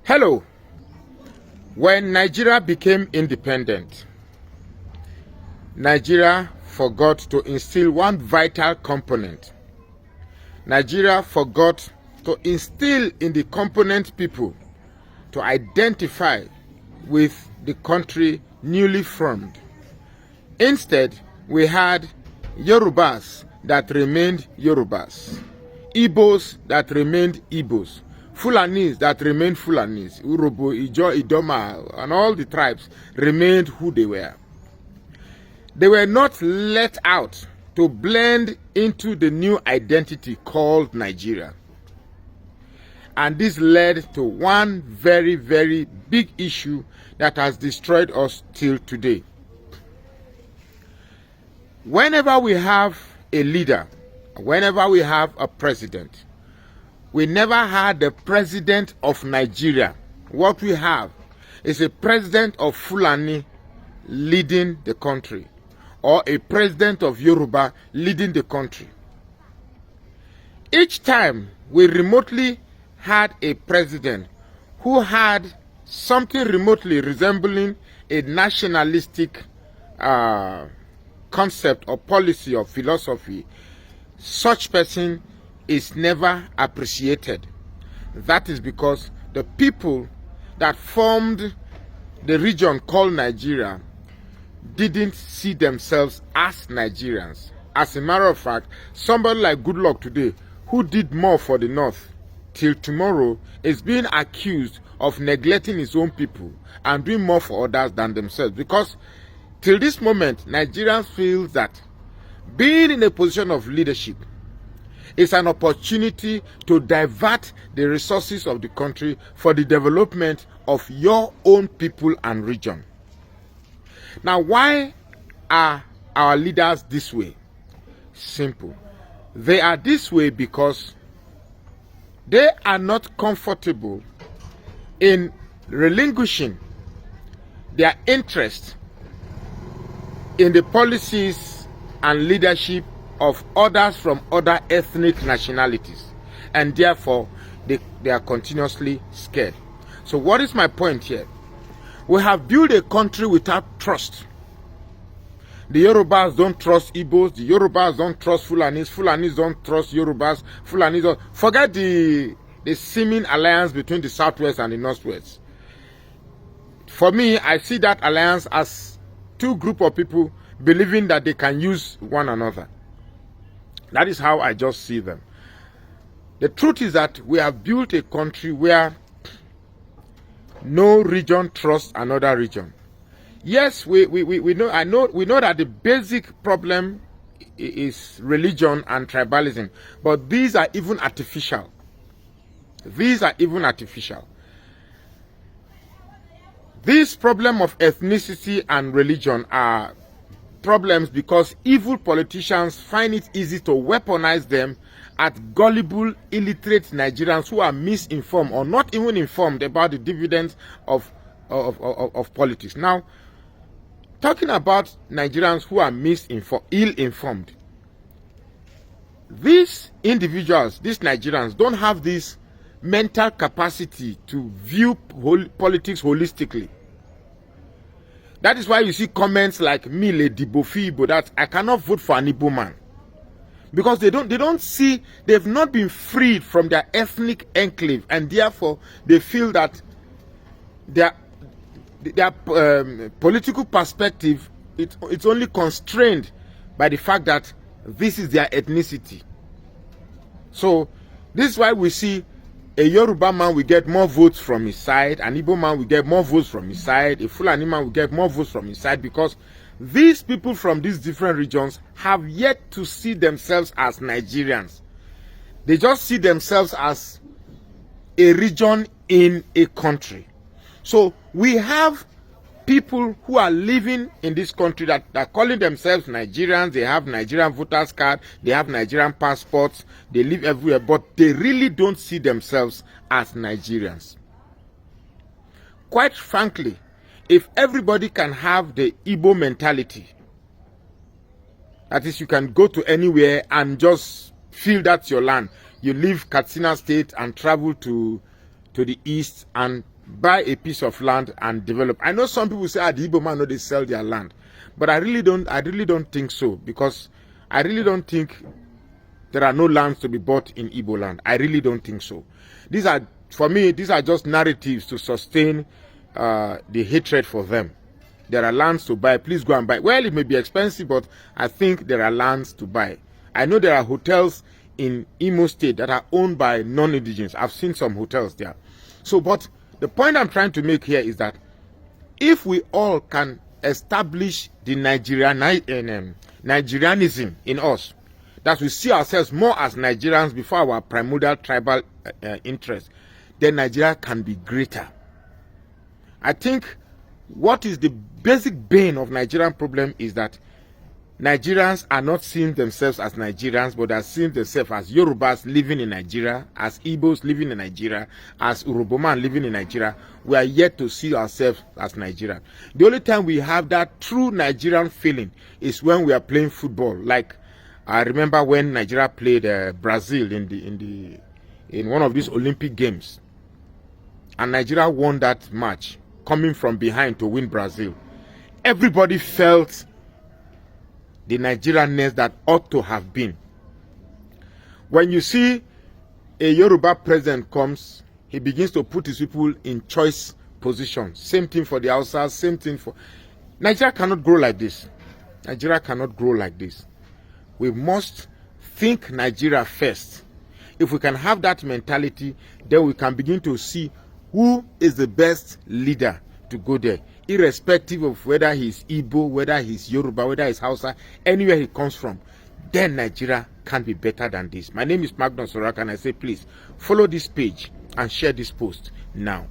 Hello. When Nigeria became independent, Nigeria forgot to instill one vital component. Nigeria forgot to instill in the component people to identify with the country newly formed. Instead, we had Yorubas that remained Yorubas, Igbos that remained Igbos, Fulanis that remained Fulanis, Urobo, Ijo, Idoma, and all the tribes remained who they were. They were not let out to blend into the new identity called Nigeria. And this led to one very, very big issue that has destroyed us till today. Whenever we have a leader, whenever we have a president, we never had the president of Nigeria. What we have is a president of Fulani leading the country, or a president of Yoruba leading the country. Each time we remotely had a president who had something remotely resembling a nationalistic concept or policy or philosophy, such person is never appreciated. That is because the people that formed the region called Nigeria didn't see themselves as Nigerians. As a matter of fact, somebody like Goodluck today, who did more for the North, till tomorrow is being accused of neglecting his own people and doing more for others than themselves. Because till this moment, Nigerians feel that being in a position of leadership is an opportunity to divert the resources of the country for the development of your own people and region. Now, why are our leaders this way? Simple. They are this way because they are not comfortable in relinquishing their interest in the policies and leadership of others from other ethnic nationalities, and therefore they are continuously scared. So what is my point here? We have built a country without trust. The Yorubas don't trust Igbos, the Yorubas don't trust Fulanis, Fulanis don't trust Yorubas, Fulanis don't... Forget the seeming alliance between the Southwest and the Northwest. For me, I see that alliance as two groups of people believing that they can use one another. That is how I just see them. The truth is that we have built a country where no region trusts another region. Yes, we know that the basic problem is religion and tribalism, but these are even artificial. These are even artificial. This problem of ethnicity and religion are problems because evil politicians find it easy to weaponize them at gullible, illiterate Nigerians who are misinformed or not even informed about the dividends of politics. Now, talking about Nigerians who are ill-informed, these individuals, these Nigerians, don't have this mental capacity to view politics holistically. That is why you see comments like me, Lady Bofibo, that I cannot vote for an Igbo man. Because they don't see, they've not been freed from their ethnic enclave, and therefore they feel that their political perspective, it's only constrained by the fact that this is their ethnicity. So this is why we see a Yoruba man will get more votes from his side, an Igbo man will get more votes from his side, a Fulani man will get more votes from his side, because these people from these different regions have yet to see themselves as Nigerians. They just see themselves as a region in a country. So we have people who are living in this country that are calling themselves Nigerians. They have Nigerian voters card, they have Nigerian passports, they live everywhere, but they really don't see themselves as Nigerians. Quite frankly, if everybody can have the Igbo mentality, that is, you can go to anywhere and just feel that's your land. You leave Katsina State and travel to the east, and buy a piece of land and develop. I know some people say, the Igbo man know they sell their land, but I really don't think so, because I really don't think there are no lands to be bought in Igbo land. I really don't think so. These are, for me, these are just narratives to sustain the hatred for them. There are lands to buy. Please go and buy. Well, it may be expensive, but I think there are lands to buy. I know there are hotels in Imo State that are owned by non-indigenous. I've seen some hotels there. So, but the point I'm trying to make here is that if we all can establish the Nigerianism in us, that we see ourselves more as Nigerians before our primordial tribal interests, then Nigeria can be greater. I think what is the basic bane of Nigerian problem is that Nigerians are not seeing themselves as Nigerians, but are seeing themselves as Yorubas living in Nigeria, as Igbos living in Nigeria, as Uroboman living in Nigeria. We are yet to see ourselves as Nigerian. The only time we have that true Nigerian feeling is when we are playing football. Like, I remember when Nigeria played Brazil in one of these Olympic games, and Nigeria won that match, coming from behind to win Brazil. Everybody felt the Nigerianness that ought to have been. When you see a Yoruba president comes, he begins to put his people in choice positions. Same thing for the Hausas, same thing for... Nigeria cannot grow like this. Nigeria cannot grow like this. We must think Nigeria first. If we can have that mentality, then we can begin to see who is the best leader to go there, irrespective of whether he's Igbo, whether he's Yoruba, whether he's Hausa, anywhere he comes from. Then Nigeria can be better than this. My name is Magnus Soraka, and I say please follow this page and share this post now.